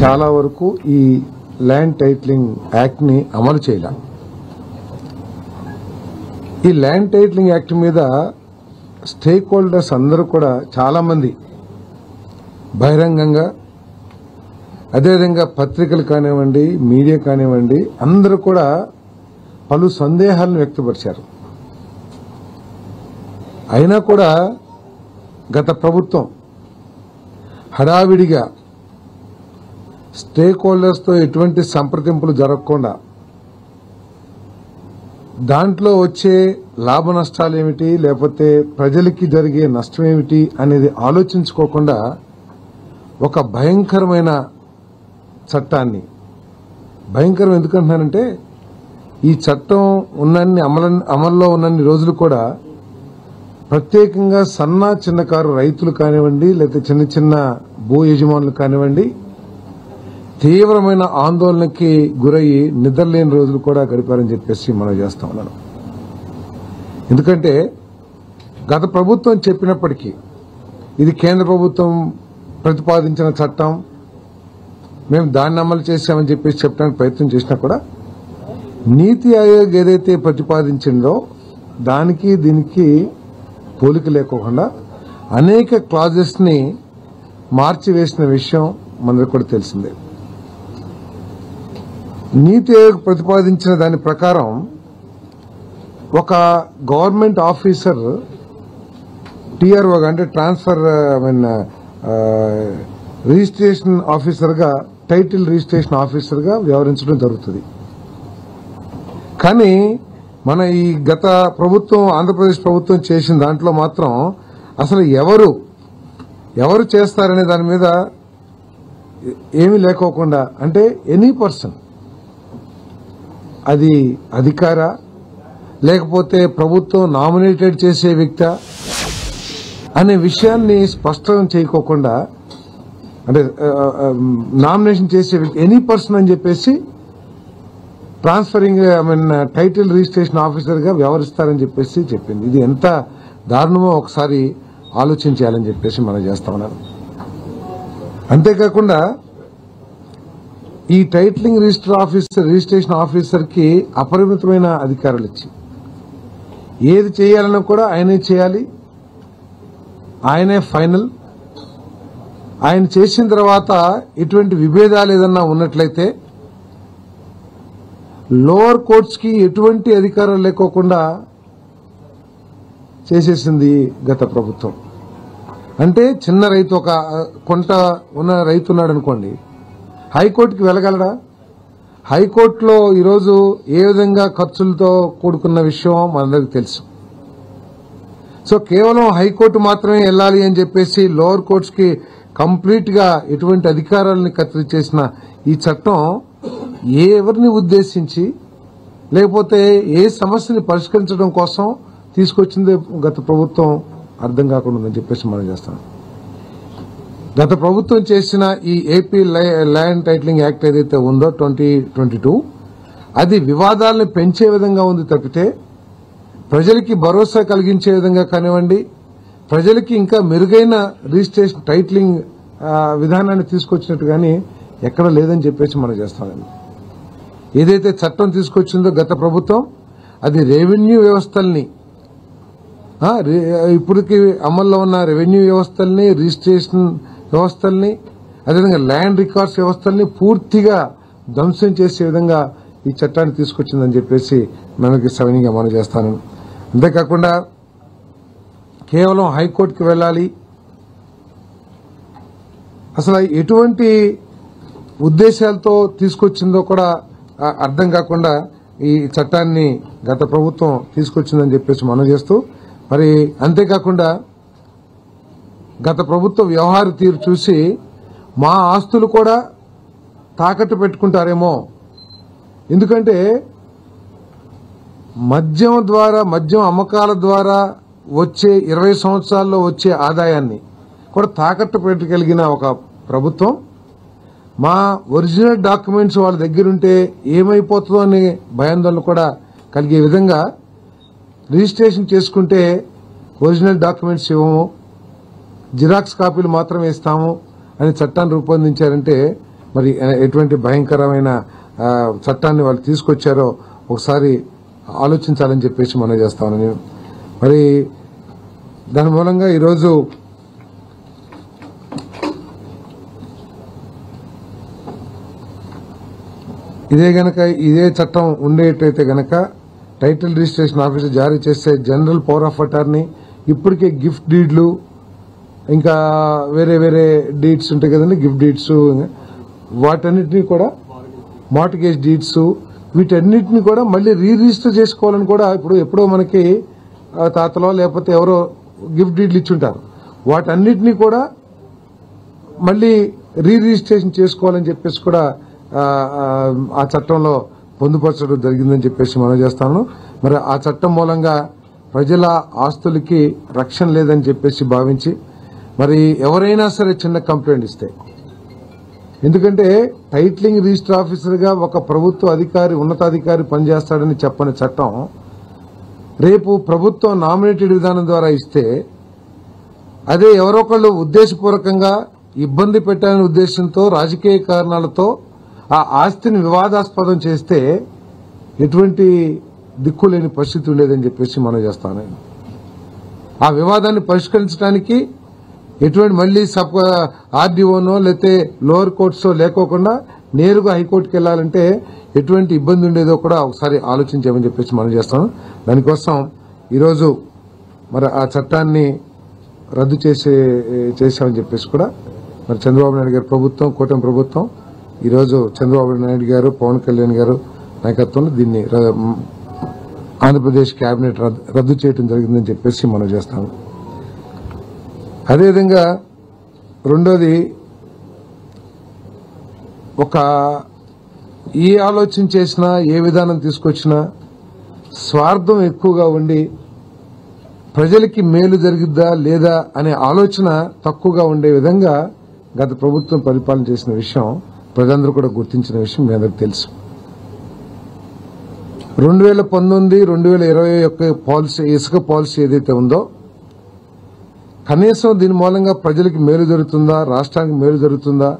చాలా వరకు ఈ ల్యాండ్ టైటిలింగ్ యాక్ట్ ని అమలు చేయాలి. ఈ ల్యాండ్ టైటిలింగ్ యాక్ట్ మీద స్టేక్ హోల్డర్స్ అందరూ కూడా చాలా మంది బహిరంగంగా, అదేవిధంగా పత్రికలు కానివ్వండి, మీడియా కానివ్వండి, అందరూ కూడా పలు సందేహాలను వ్యక్తపరిచారు. అయినా కూడా గత ప్రభుత్వం హడావిడిగా స్టేక్ హోల్డర్స్తో ఎటువంటి సంప్రదింపులు జరగకుండా దాంట్లో వచ్చే లాభ నష్టాలు ఏమిటి, లేకపోతే ప్రజలకి జరిగే నష్టం ఏమిటి అనేది ఆలోచించుకోకుండా ఒక భయంకరమైన చట్టాన్ని, భయంకరం ఎందుకంటున్నానంటే ఈ చట్టం ఉన్నన్ని అమల్లో ఉన్నన్ని రోజులు కూడా ప్రత్యేకంగా సన్న చిన్నకారు రైతులు కానివ్వండి, లేకపోతే చిన్న చిన్న భూ యజమానులు కానివ్వండి, తీవ్రమైన ఆందోళనకి గురయ్యి నిద్రలేని రోజులు కూడా గడిపారని చెప్పేసి మనం చేస్తా ఉన్నాను. ఎందుకంటే గత ప్రభుత్వం చెప్పినప్పటికీ ఇది కేంద్ర ప్రభుత్వం ప్రతిపాదించిన చట్టం, మేము దాన్ని అమలు చేశామని చెప్పేసి చెప్పడానికి ప్రయత్నం చేసినా కూడా నీతి ఆయోగ్ ఏదైతే ప్రతిపాదించిందో దానికి దీనికి పోలిక లేకోకుండా అనేక క్లాజెస్ ని మార్చివేసిన విషయం మనకు కూడా తెలిసిందే. నీతి ఆయోగ్ ప్రతిపాదించిన దాని ప్రకారం ఒక గవర్నమెంట్ ఆఫీసర్ టీఆర్ఓ అంటే ట్రాన్స్ఫర్ రిజిస్ట్రేషన్ ఆఫీసర్ గా, టైటిల్ రిజిస్ట్రేషన్ ఆఫీసర్ గా వ్యవహరించడం జరుగుతుంది. కానీ మన ఈ గత ప్రభుత్వం, ఆంధ్రప్రదేశ్ ప్రభుత్వం చేసిన దాంట్లో మాత్రం అసలు ఎవరు చేస్తారనే దాని మీద ఏమీ లేకోకుండా, అంటే ఎనీ పర్సన్, అది అధికార లేకపోతే ప్రభుత్వం నామినేటెడ్ చేసే వ్యక్తి అనే విషయాన్ని స్పష్టం చేయకోకుండా, అంటే నామినేషన్ చేసే వ్యక్తి ఎనీ పర్సన్ అని చెప్పేసి ట్రాన్స్ఫరింగ్ టైటిల్ రిజిస్ట్రేషన్ ఆఫీసర్ గా వ్యవహరిస్తారని చెప్పేసి చెప్పింది. ఇది ఎంత దారుణమో ఒకసారి ఆలోచించాలని చెప్పేసి మనం చేస్తా ఉన్నాం. అంతేకాకుండా ఈ టైటిలింగ్ రిజిస్ట్రేషన్ ఆఫీసర్ కి అపరిమితమైన అధికారాలు ఇచ్చి ఏది చేయాలన్నా కూడా ఆయనే చేయాలి, ఆయనే ఫైనల్. ఆయన చేసిన తర్వాత ఇటువంటి విభేదాలు ఏదన్నా ఉన్నట్లయితే లోవర్ కోర్ట్స్ కి ఎటువంటి అధికారాలు లేకోకుండా చేసేసింది గత ప్రభుత్వం. అంటే చిన్న రైతు, ఒక కొంట ఉన్న రైతు ఉన్నాడు అనుకోండి, హైకోర్టుకి వెళ్ళగలడా? హైకోర్టులో ఈరోజు ఏ విధంగా ఖర్చులతో కూడుకున్న విషయం మనందరికీ తెలుసు. సో కేవలం హైకోర్టు మాత్రమే వెళ్ళాలి అని చెప్పేసి లోవర్ కోర్ట్స్ కి కంప్లీట్ గా ఎటువంటి అధికారాలను కత్తిరించేసిన ఈ చట్టం ఎవరిని ఉద్దేశించి, లేకపోతే ఏ సమస్యని పరిష్కరించడం కోసం తీసుకొచ్చింది గత ప్రభుత్వం అర్థం కాకుండా ఉందని చెప్పేసి మనం చేస్తాం. గత ప్రభుత్వం చేసిన ఈ ఏపీ ల్యాండ్ టైటిలింగ్ యాక్ట్ ఏదైతే ఉందో 2022, అది వివాదాలను పెంచే విధంగా ఉంది తప్పితే ప్రజలకి భరోసా కలిగించే విధంగా కానివ్వండి, ప్రజలకి ఇంకా మెరుగైన రిజిస్ట్రేషన్ టైటిలింగ్ విధానాన్ని తీసుకొచ్చినట్టు కానీ ఎక్కడ లేదని చెప్పేసి మనం చేస్తామండి. ఏదైతే చట్టం తీసుకొచ్చిందో గత ప్రభుత్వం, అది రెవెన్యూ వ్యవస్థల్ని, ఇప్పటికి అమల్లో ఉన్న రెవెన్యూ వ్యవస్థల్ని, రిజిస్ట్రేషన్ వ్యవస్థల్ని, అదేవిధంగా ల్యాండ్ రికార్డ్స్ వ్యవస్థల్ని పూర్తిగా ధ్వంసం చేసే విధంగా ఈ చట్టాన్ని తీసుకొచ్చిందని చెప్పేసి మనకి సవినీయంగా మనం చేస్తాను. అంతేకాకుండా కేవలం హైకోర్టుకి వెళ్ళాలి, అసలు ఎటువంటి ఉద్దేశాలతో తీసుకొచ్చిందో కూడా అర్థం కాకుండా ఈ చట్టాన్ని గత ప్రభుత్వం తీసుకొచ్చిందని చెప్పేసి మనం చేస్తూ, మరి అంతేకాకుండా గత ప్రభుత్వ వ్యవహార తీరు చూసి మా ఆస్తులు కూడా తాకట్టు పెట్టుకుంటారేమో, ఎందుకంటే మద్యం అమ్మకాల ద్వారా వచ్చే 20 సంవత్సరాల్లో వచ్చే ఆదాయాన్ని కూడా తాకట్టు పెట్టగలిగిన ఒక ప్రభుత్వం మా ఒరిజినల్ డాక్యుమెంట్స్ వాళ్ళ దగ్గరుంటే ఏమైపోతుందో అనే భయాందోళన కూడా కలిగే విధంగా రిజిస్ట్రేషన్ చేసుకుంటే ఒరిజినల్ డాక్యుమెంట్స్ ఇవ్వము, జిరాక్స్ కాపీలు మాత్రమే ఇస్తాము అని చట్టాన్ని రూపొందించారంటే మరి ఎటువంటి భయంకరమైన చట్టాన్ని వాళ్ళు తీసుకొచ్చారో ఒకసారి ఆలోచించాలని చెప్పేసి మనం చేస్తాను నేను. మరి దాని మూలంగా ఈరోజు ఇదే చట్టం ఉండేటైతే గనక టైటిల్ రిజిస్ట్రేషన్ ఆఫీసర్ జారీ చేసే జనరల్ పవర్ ఆఫ్ అటార్నీ, ఇప్పటికే గిఫ్ట్ డీడ్లు, ఇంకా వేరే వేరే డీడ్స్ ఉంటాయి కదండి, గిఫ్ట్ డీడ్స్, వాటన్నిటినీ కూడా మార్టిగేజ్ డీడ్స్, వీటన్నిటిని కూడా మళ్ళీ రిజిస్టర్ చేసుకోవాలని కూడా ఎప్పుడో మనకి తాతలో లేకపోతే ఎవరో గిఫ్ట్ డీడ్లు ఇచ్చుంటారు, వాటన్నిటినీ కూడా మళ్ళీ రిజిస్ట్రేషన్ చేసుకోవాలని చెప్పేసి కూడా ఆ చట్టంలో పొందుపరచడం జరిగిందని చెప్పేసి మనం చేస్తాను. మరి ఆ చట్టం మూలంగా ప్రజల ఆస్తులకి రక్షణ లేదని చెప్పేసి భావించి మరి ఎవరైనా సరే చిన్న కంప్లైంట్ ఇస్తే, ఎందుకంటే టైటిలింగ్ రిజిస్టర్ ఆఫీసర్ గా ఒక ప్రభుత్వ అధికారి, ఉన్నతాధికారి పనిచేస్తాడని చెప్పని చట్టం రేపు ప్రభుత్వం నామినేటెడ్ విధానం ద్వారా ఇస్తే, అదే ఎవరొకళ్ళు ఉద్దేశపూర్వకంగా ఇబ్బంది పెట్టాలనే ఉద్దేశంతో రాజకీయ కారణాలతో ఆ ఆస్తిని వివాదాస్పదం చేస్తే ఎటువంటి దిక్కులేని పరిస్థితి ఉండేదని చెప్పేసి మనం చేస్తాను. ఆ వివాదాన్ని పరిష్కరించడానికి ఎటువంటి మళ్లీ ఆర్డీఓనో లేకపోతే లోవర్ కోర్ట్సో లేకోకుండా నేరుగా హైకోర్టుకి వెళ్లాలంటే ఎటువంటి ఇబ్బంది ఉండేదో కూడా ఒకసారి ఆలోచించామని చెప్పేసి మనం చేస్తాం. దానికోసం ఈరోజు మరి ఆ చట్టాన్ని రద్దు చేశామని చెప్పేసి కూడా మరి చంద్రబాబు నాయుడు గారి ప్రభుత్వం, కూటమి ప్రభుత్వం ఈరోజు చంద్రబాబు నాయుడు గారు, పవన్ కళ్యాణ్ గారు నాయకత్వంలో దీన్ని ఆంధ్రప్రదేశ్ కేబినెట్ రద్దు చేయడం జరిగిందని చెప్పేసి మనం చేస్తాము. అదేవిధంగా రెండోది, ఏ ఆలోచన చేసినా, ఏ విధానం తీసుకొచ్చినా స్వార్థం ఎక్కువగా ఉండి ప్రజలకి మేలు జరిగిద్దా లేదా అనే ఆలోచన తక్కువగా ఉండే విధంగా గత ప్రభుత్వం పరిపాలన చేసిన విషయం ప్రజలందరూ కూడా గుర్తించిన విషయం మీ అందరికీ తెలుసు. 2019-2020 యొక్క పాలసీ, ఇసుక పాలసీ ఏదైతే ఉందో, కనీసం దీని మూలంగా ప్రజలకు మేలు జరుగుతుందా, రాష్ట్రానికి మేలు జరుగుతుందా,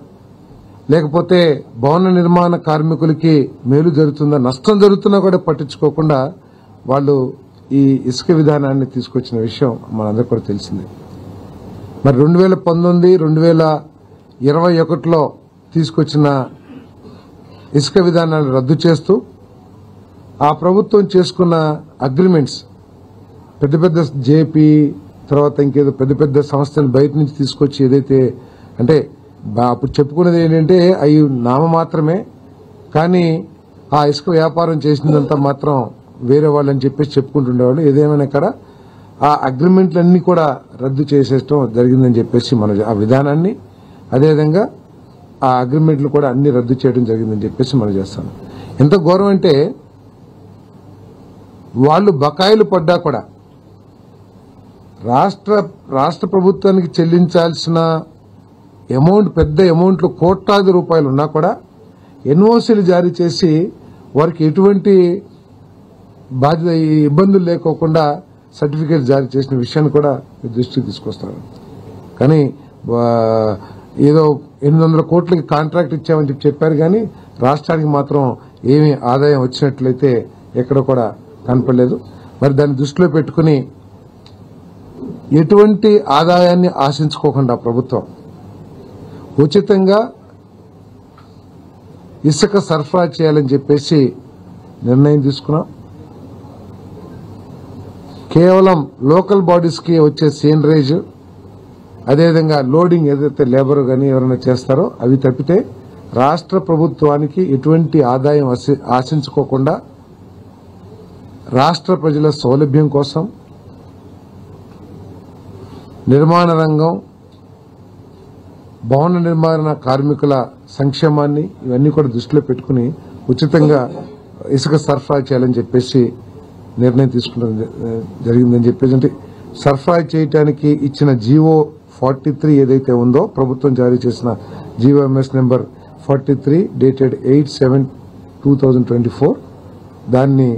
లేకపోతే భవన నిర్మాణ కార్మికులకి మేలు జరుగుతుందా, నష్టం జరుగుతున్నా కూడా పట్టించుకోకుండా వాళ్ళు ఈ ఇసుక విధానాన్ని తీసుకొచ్చిన విషయం మనందరికీ కూడా తెలిసిందే. మరి 2019-2021లో తీసుకొచ్చిన ఇసుక విధానాన్ని రద్దు చేస్తూ ఆ ప్రభుత్వం చేసుకున్న అగ్రిమెంట్స్, పెద్ద పెద్ద జేపీ తర్వాత ఇంకేదో పెద్ద పెద్ద సంస్థలు బయట నుంచి తీసుకొచ్చి ఏదైతే అంటే అప్పుడు చెప్పుకునేది ఏంటంటే అవి నామ మాత్రమే, కానీ ఆ ఇసుక వ్యాపారం చేసినంత మాత్రం వేరే వాళ్ళని చెప్పేసి చెప్పుకుంటుండేవాళ్ళు. ఏదేమైనా ఇక్కడ ఆ అగ్రిమెంట్లన్నీ కూడా రద్దు చేసేయడం జరిగిందని చెప్పేసి మన ఆ విధానాన్ని, అదేవిధంగా ఆ అగ్రిమెంట్లు కూడా అన్ని రద్దు చేయడం జరిగిందని చెప్పేసి మనం చేస్తాం. ఎంత ఘోరం అంటే వాళ్ళు బకాయిలు పడ్డా కూడా రాష్ట్ర ప్రభుత్వానికి చెల్లించాల్సిన అమౌంట్, పెద్ద అమౌంట్లు, కోట్లాది రూపాయలు ఉన్నా కూడా ఎన్ఓసీలు జారీ చేసి వారికి ఎటువంటి బాధ్యత, ఇబ్బందులు లేకోకుండా సర్టిఫికేట్ జారీ చేసిన విషయాన్ని కూడా దృష్టికి తీసుకొస్తారు. కానీ ఏదో 800 కోట్లకి కాంట్రాక్ట్ ఇచ్చామని చెప్పారు, కానీ రాష్ట్రానికి మాత్రం ఏమీ ఆదాయం వచ్చినట్లయితే ఎక్కడ కూడా కనపడలేదు. మరి దాన్ని దృష్టిలో పెట్టుకుని ఎటువంటి ఆదాయాన్ని ఆశించుకోకుండా ప్రభుత్వం ఉచితంగా ఇసుక సరఫరా చేయాలని చెప్పేసి నిర్ణయం తీసుకున్నాం. కేవలం లోకల్ బాడీస్ కి వచ్చే సీనరేజ్, అదేవిధంగా లోడింగ్ ఏదైతే లేబర్ కానీ ఎవరైనా చేస్తారో అవి తప్పితే రాష్ట్ర ప్రభుత్వానికి ఎటువంటి ఆదాయం ఆశించుకోకుండా రాష్ట్ర ప్రజల సౌలభ్యం కోసం నిర్మాణ రంగం, భవన నిర్మాణ కార్మికుల సంక్షేమాన్ని ఇవన్నీ కూడా దృష్టిలో పెట్టుకుని ఉచితంగా ఇసుక సరఫరా చేయాలని చెప్పేసి నిర్ణయం తీసుకోవడం జరిగిందని చెప్పేసి, అంటే సరఫరా చేయడానికి ఇచ్చిన జీవో 43 ఏదైతే ఉందో, ప్రభుత్వం జారీ చేసిన జీవోఎంఎస్ నెంబర్ 43 డేటెడ్ 8/7/2024 దాన్ని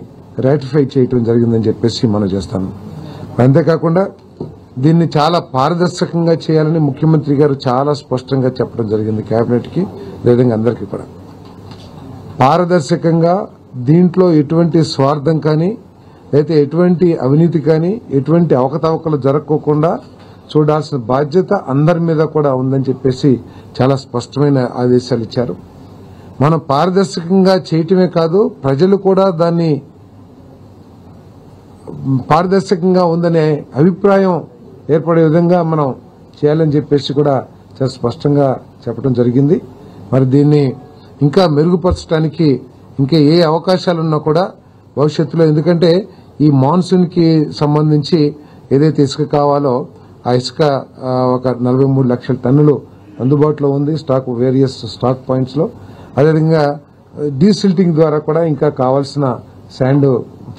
రాటిఫై చేయడం జరిగిందని చెప్పేసి మనం చేస్తాము. అంతేకాకుండా దీన్ని చాలా పారదర్శకంగా చేయాలని ముఖ్యమంత్రి గారు చాలా స్పష్టంగా చెప్పడం జరిగింది కేబినెట్కి, అదేవిధంగా అందరికీ కూడా. పారదర్శకంగా దీంట్లో ఎటువంటి స్వార్థం కానీ అయితే ఎటువంటి అవినీతి కానీ ఎటువంటి అవకతవకలు జరగకోకుండా చూడాల్సిన బాధ్యత అందరి మీద కూడా ఉందని చెప్పేసి చాలా స్పష్టమైన ఆదేశాలు ఇచ్చారు. మనం పారదర్శకంగా చేయటమే కాదు, ప్రజలు కూడా దాన్ని పారదర్శకంగా ఉందనే అభిప్రాయం ఏర్పడే విధంగా మనం చేయాలని చెప్పేసి కూడా చాలా స్పష్టంగా చెప్పడం జరిగింది. మరి దీన్ని ఇంకా మెరుగుపరచడానికి ఇంకా ఏ అవకాశాలున్నా కూడా భవిష్యత్తులో, ఎందుకంటే ఈ మాన్సూన్ కి సంబంధించి ఏదైతే ఇసుక కావాలో ఆ ఇసుక ఒక 43 లక్షల టన్నులు అందుబాటులో ఉంది స్టాక్, వేరియస్ స్టాక్ పాయింట్స్ లో. అదేవిధంగా డీసిల్టింగ్ ద్వారా కూడా ఇంకా కావాల్సిన శాండ్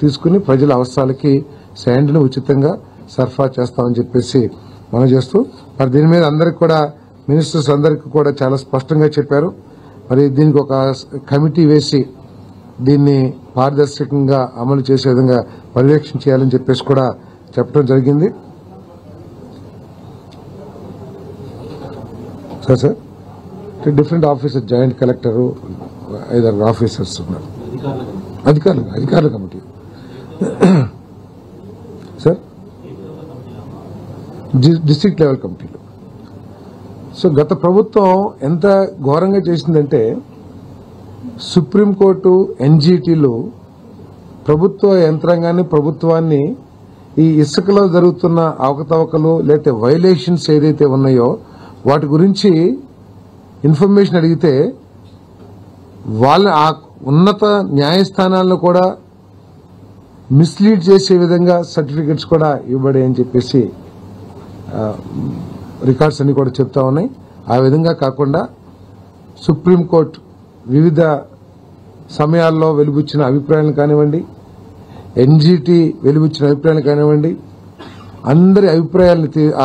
తీసుకుని ప్రజల అవసరాలకి శాండ్ ను ఉచితంగా సరఫరా చేస్తామని చెప్పేసి మనం చేస్తూ, మరి దీని మీద అందరికి కూడా మినిస్టర్స్ అందరికీ కూడా చాలా స్పష్టంగా చెప్పారు. మరి దీనికి ఒక కమిటీ వేసి దీన్ని పారదర్శకంగా అమలు చేసే విధంగా పర్యవేక్షణ చేయాలని చెప్పేసి కూడా చెప్పడం జరిగింది. Sir different officer, joint collector, 5 officers ఉన్నారు, అధికారుల కమిటీ. సార్ డిస్ట్రిక్ట్ లెవెల్ కమిటీలు. సో గత ప్రభుత్వం ఎంత ఘోరంగా చేసిందంటే, సుప్రీంకోర్టు, ఎన్జీటీలు ప్రభుత్వ యంత్రాంగాన్ని, ప్రభుత్వాన్ని ఈ ఇసుకలో జరుగుతున్న అవకతవకలు లేకపోతే వైలేషన్స్ ఏదైతే ఉన్నాయో వాటి గురించి ఇన్ఫర్మేషన్ అడిగితే వాళ్ళ ఆ ఉన్నత న్యాయస్థానాలను కూడా మిస్లీడ్ చేసే విధంగా సర్టిఫికెట్స్ కూడా ఇవ్వబడాయని చెప్పేసి రికార్డ్స్ అన్ని కూడా చెప్తా ఉన్నాయి. ఆ విధంగా కాకుండా సుప్రీంకోర్టు వివిధ సమయాల్లో వెలుబుచ్చిన అభిప్రాయాలు కానివ్వండి, ఎన్జీటీ వెలుబుచ్చిన అభిప్రాయాలు కానివ్వండి, అందరి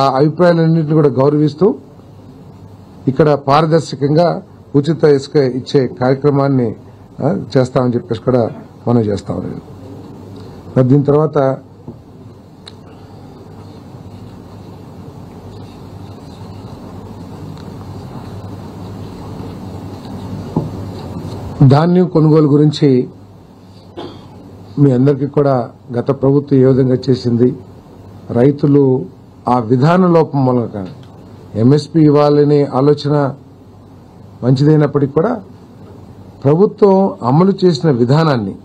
ఆ అభిప్రాయాలన్నింటినీ కూడా గౌరవిస్తూ ఇక్కడ పారదర్శకంగా ఉచిత ఇసుక ఇచ్చే కార్యక్రమాన్ని చేస్తామని చెప్పేసి కూడా మనం చేస్తాం. దీని తర్వాత ధాన్యం కొనుగోలు గురించి మీ అందరికీ కూడా గత ప్రభుత్వం ఏ విధంగా చేసింది, రైతులు ఆ విధాన లోపం మూలంగా ఎంఎస్పీ ఇవ్వాలనే ఆలోచన మంచిదైనప్పటికీ కూడా ప్రభుత్వం అమలు చేసిన విధానాన్ని,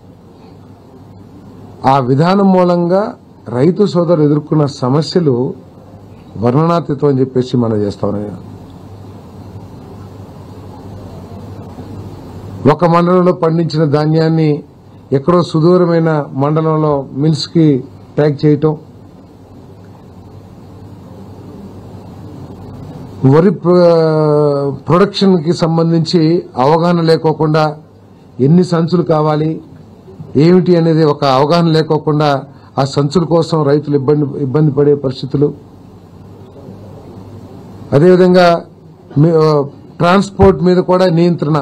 ఆ విధానం మూలంగా రైతు సోదరులు ఎదుర్కొన్న సమస్యలు వర్ణనాతీతం అని చెప్పేసి మనం చేస్తాం. ఒక మండలంలో పండించిన ధాన్యాన్ని ఎక్కడో సుదూరమైన మండలంలో మిల్స్ కి ప్యాక్ చేయటం, వరి ప్రొడక్షన్ కి సంబంధించి అవగాహన లేకోకుండా ఎన్ని సంచులు కావాలి ఏమిటి అనేది ఒక అవగాహన లేకోకుండా ఆ సంచుల కోసం రైతులు ఇబ్బంది పడే పరిస్థితులు. అదేవిధంగా ట్రాన్స్పోర్ట్ మీద కూడా నియంత్రణ,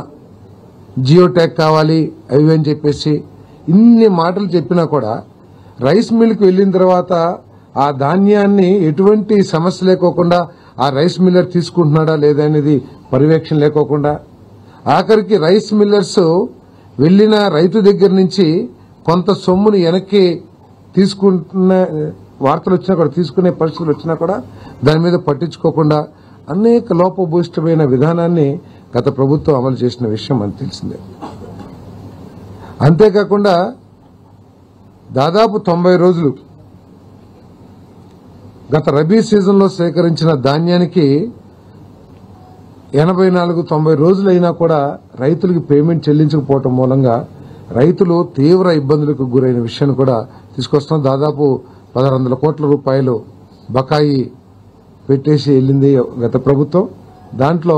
జియో ట్యాగ్ కావాలి అవి అని చెప్పేసి ఇన్ని మాటలు చెప్పినా కూడా రైస్ మిల్కి వెళ్లిన తర్వాత ఆ ధాన్యాన్ని ఎటువంటి సమస్య లేకోకుండా ఆ రైస్ మిల్లర్ తీసుకుంటున్నాడా లేదా అనేది పర్యవేక్షణ లేకోకుండా, ఆఖరికి రైస్ మిల్లర్స్ వెళ్లిన రైతు దగ్గర నుంచి కొంత సొమ్మును వెనక్కి తీసుకుంటున్న వార్తలు వచ్చినా కూడా, తీసుకునే పరిస్థితులు వచ్చినా కూడా దాని మీద పట్టించుకోకుండా అనేక లోపభూయిష్టమైన విధానాన్ని గత ప్రభుత్వం అమలు చేసిన విషయం మనకు తెలిసిందే. అంతేకాకుండా దాదాపు 90 రోజులు గత రబీ సీజన్లో సేకరించిన ధాన్యానికి 84-90 రోజులైనా కూడా రైతులకు పేమెంట్ చెల్లించకపోవటం మూలంగా రైతులు తీవ్ర ఇబ్బందులకు గురైన విషయాన్ని కూడా తీసుకొస్తాం. దాదాపు 1600 కోట్ల రూపాయలు బకాయి పెట్టేసి వెళ్లింది గత ప్రభుత్వం. దాంట్లో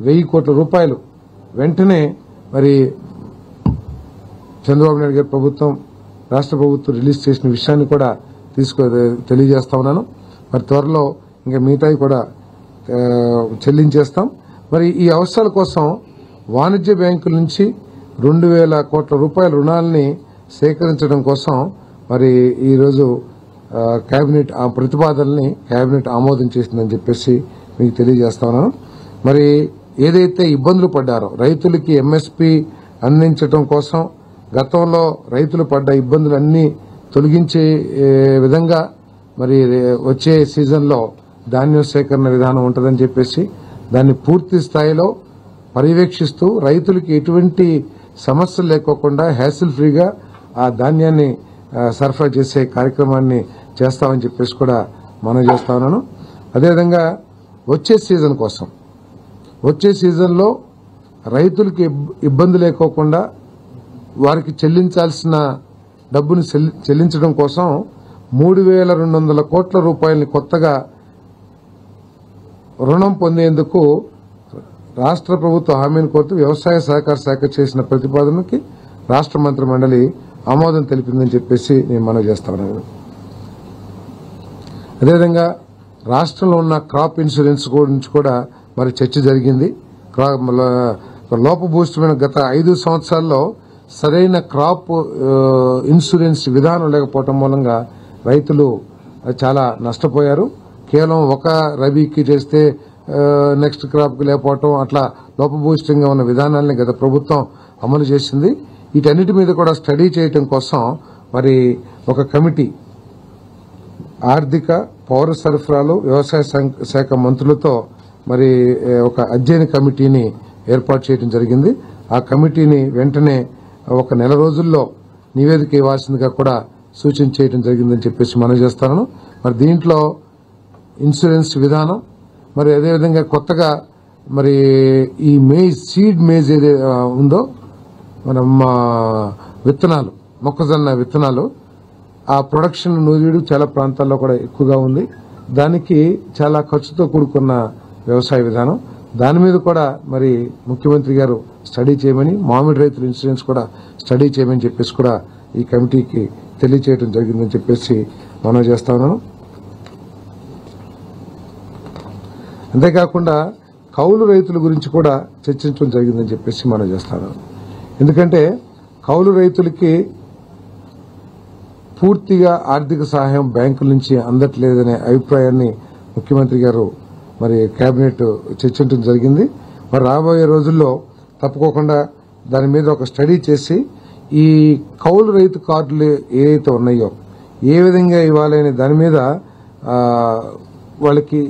1000 కోట్ల రూపాయలు వెంటనే మరి చంద్రబాబు నాయుడు గారి ప్రభుత్వం, రాష్ట్ర ప్రభుత్వం రిలీజ్ చేసిన విషయాన్ని కూడా తెలియజేస్తా ఉన్నాను. మరి త్వరలో ఇంకా మిగతాయి కూడా చెల్లించేస్తాం. మరి ఈ అవసరాల కోసం వాణిజ్య బ్యాంకుల నుంచి 2000 కోట్ల రూపాయల రుణాలని సేకరించడం కోసం మరి ఈరోజు కేబినెట్ ఆ ప్రతిపాదనని కేబినెట్ ఆమోదం చేసిందని చెప్పేసి మీకు తెలియజేస్తా ఉన్నాను. మరి ఏదైతే ఇబ్బందులు పడ్డారో రైతులకి ఎంఎస్పీ అందించడం కోసం గతంలో రైతులు పడ్డ ఇబ్బందులన్నీ తొలగించే విధంగా మరి వచ్చే సీజన్లో ధాన్యం సేకరణ విధానం ఉంటుందని చెప్పేసి దాన్ని పూర్తి స్థాయిలో పర్యవేక్షిస్తూ రైతులకి ఎటువంటి సమస్యలు లేకోకుండా హ్యాసిల్ ఫ్రీగా ఆ ధాన్యాన్ని సరఫరా చేసే కార్యక్రమాన్ని చేస్తామని చెప్పేసి కూడా మనం చేస్తా ఉన్నాను. అదేవిధంగా వచ్చే సీజన్ కోసం వచ్చే సీజన్లో రైతులకి ఇబ్బంది లేకోకుండా వారికి చెల్లించాల్సిన డబ్బును చెల్లించడం కోసం 3,200 కోట్ల రూపాయలని కొత్తగా రుణం పొందేందుకు రాష్ట్ర ప్రభుత్వ హామీని కోరుతూ వ్యవసాయ సహకార శాఖ చేసిన ప్రతిపాదనకి రాష్ట్ర మంత్రి మండలి ఆమోదం తెలిపిందని చెప్పేసి నేను మనవి చేస్తాను. అదేవిధంగా రాష్ట్రంలో ఉన్న క్రాప్ ఇన్సూరెన్స్ గురించి కూడా మరి చర్చ జరిగింది. లోపభూయిష్టమైన గత 5 సంవత్సరాల్లో సరైన క్రాప్ ఇన్సూరెన్స్ విధానం లేకపోవటం మూలంగా రైతులు చాలా నష్టపోయారు. కేవలం ఒక రబీకి చేస్తే నెక్స్ట్ క్రాప్కి లేకపోవటం అట్లా లోపభూయిష్టంగా ఉన్న విధానాన్ని గత ప్రభుత్వం అమలు చేసింది. వీటన్నిటి మీద కూడా స్టడీ చేయటం కోసం మరి ఒక కమిటీ ఆర్థిక పౌర సరఫరాలు వ్యవసాయ శాఖ మంత్రులతో మరి ఒక అధ్యయన కమిటీని ఏర్పాటు చేయడం జరిగింది. ఆ కమిటీని వెంటనే ఒక నెల రోజుల్లో నివేదిక ఇవ్వాల్సిందిగా కూడా సూచన చేయడం జరిగిందని చెప్పేసి మనం చేస్తాను. మరి దీంట్లో ఇన్సూరెన్స్ విధానం మరి అదేవిధంగా కొత్తగా మరి ఈ సీడ్ మేజ్ ఏదైతే ఉందో మన విత్తనాలు మొక్కజొన్న విత్తనాలు ఆ ప్రొడక్షన్ నూజివీడు చాలా ప్రాంతాల్లో కూడా ఎక్కువగా ఉంది. దానికి చాలా ఖర్చుతో కూడుకున్న వ్యవసాయ విధానం దాని మీద కూడా మరి ముఖ్యమంత్రి గారు స్టడీ చేయమని మామిడి రైతుల ఇన్సూరెన్స్ కూడా స్టడీ చేయమని చెప్పేసి కూడా ఈ కమిటీకి తెలియచేయడం జరిగిందని చెప్పేసి మనం చేస్తా ఉన్నాను. అంతేకాకుండా కౌలు రైతుల గురించి కూడా చర్చించడం జరిగిందని చెప్పేసి మనం చేస్తాను. ఎందుకంటే కౌలు రైతులకి పూర్తిగా ఆర్థిక సహాయం బ్యాంకుల నుంచి అందట్లేదనే అభిప్రాయాన్ని ముఖ్యమంత్రి గారు మరి కేబినెట్ చర్చించడం జరిగింది. మరి రాబోయే రోజుల్లో తప్పకోకుండా దాని మీద ఒక స్టడీ చేసి ఈ కౌలు రైతు కార్డులు ఏవైతే ఉన్నాయో ఏ విధంగా ఇవ్వాలనే దాని మీద వాళ్ళకి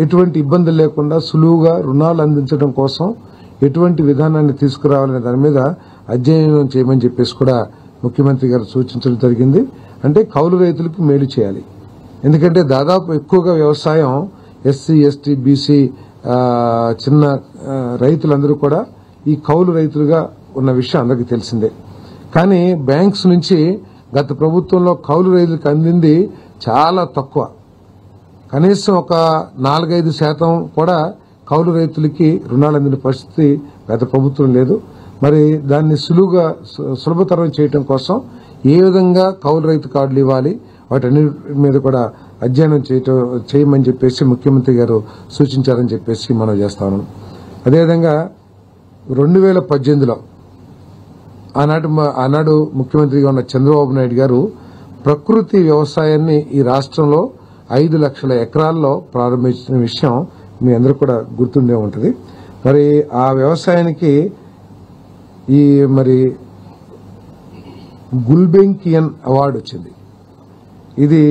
ఎటువంటి ఇబ్బందులు లేకుండా సులువుగా రుణాలు అందించడం కోసం ఎటువంటి విధానాన్ని తీసుకురావాలనే దాని మీద అధ్యయనం చేయమని చెప్పేసి కూడా ముఖ్యమంత్రి గారు సూచించడం జరిగింది. అంటే కౌలు రైతులకు మేలు చేయాలి. ఎందుకంటే దాదాపు ఎక్కువగా వ్యవసాయం ఎస్సీ ఎస్టీ బీసీ చిన్న రైతులందరూ కూడా ఈ కౌలు రైతులుగా ఉన్న విషయం అందరికీ తెలిసిందే. కానీ బ్యాంక్స్ నుంచి గత ప్రభుత్వంలో కౌలు రైతులకు అందింది చాలా తక్కువ. కనీసం ఒక 4-5% కూడా కౌలు రైతులకి రుణాలు అందిన పరిస్థితి గత ప్రభుత్వం లేదు. మరి దాన్ని సులభతరం చేయడం కోసం ఏ విధంగా కౌలు రైతు కార్డులు ఇవ్వాలి వాటన్నిటి మీద కూడా అధ్యయనం చేయమని చెప్పేసి ముఖ్యమంత్రి గారు సూచించారని చెప్పేసి మనం చేస్తాను. అదేవిధంగా 2018లో ఆనాడు ముఖ్యమంత్రిగా ఉన్న చంద్రబాబు నాయుడు గారు ప్రకృతి వ్యవసాయాన్ని ఈ రాష్ట్రంలో 5 లక్షల ఎకరాల్లో ప్రారంభించిన విషయం మీ అందరూ కూడా గుర్తుండే ఉంటుంది. మరి ఆ వ్యవసాయానికి ఈ మరి గుల్బెంకియన్ అవార్డు వచ్చింది. ఇది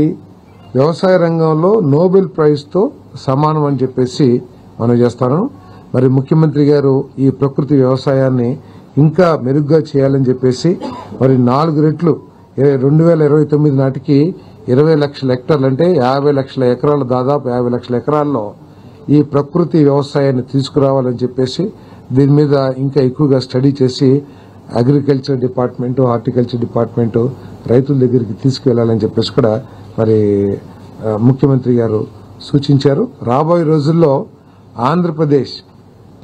వ్యవసాయ రంగంలో నోబెల్ ప్రైజ్తో సమానం అని చెప్పేసి మనం చేస్తాను. మరి ముఖ్యమంత్రి గారు ఈ ప్రకృతి వ్యవసాయాన్ని ఇంకా మెరుగ్గా చేయాలని చెప్పేసి మరి 4 రెట్లు 2029 నాటికి 20 లక్షల హెక్టార్లు అంటే 50 లక్షల ఎకరాలు దాదాపు 50 లక్షల ఎకరాల్లో ఈ ప్రకృతి వ్యవసాయాన్ని తీసుకురావాలని చెప్పేసి దీని మీద ఇంకా ఎక్కువగా స్టడీ చేసి అగ్రికల్చర్ డిపార్ట్మెంట్ హార్టికల్చర్ డిపార్ట్మెంట్ రైతుల దగ్గరికి తీసుకువెళ్లాలని చెప్పేసి కూడా మరి ముఖ్యమంత్రి గారు సూచించారు. రాబోయే రోజుల్లో ఆంధ్రప్రదేశ్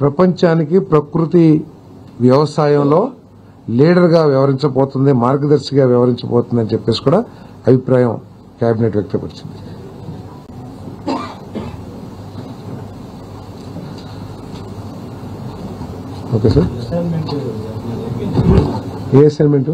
ప్రపంచానికి ప్రకృతి వ్యవసాయంలో లీడర్గా వ్యవహరించబోతుంది, మార్గదర్శిగా వ్యవహరించబోతుంది అని చెప్పేసి కూడా అభిప్రాయం కేబినెట్ వ్యక్తపరిచింది. Okay sir. ఏ అసైన్మెంట్?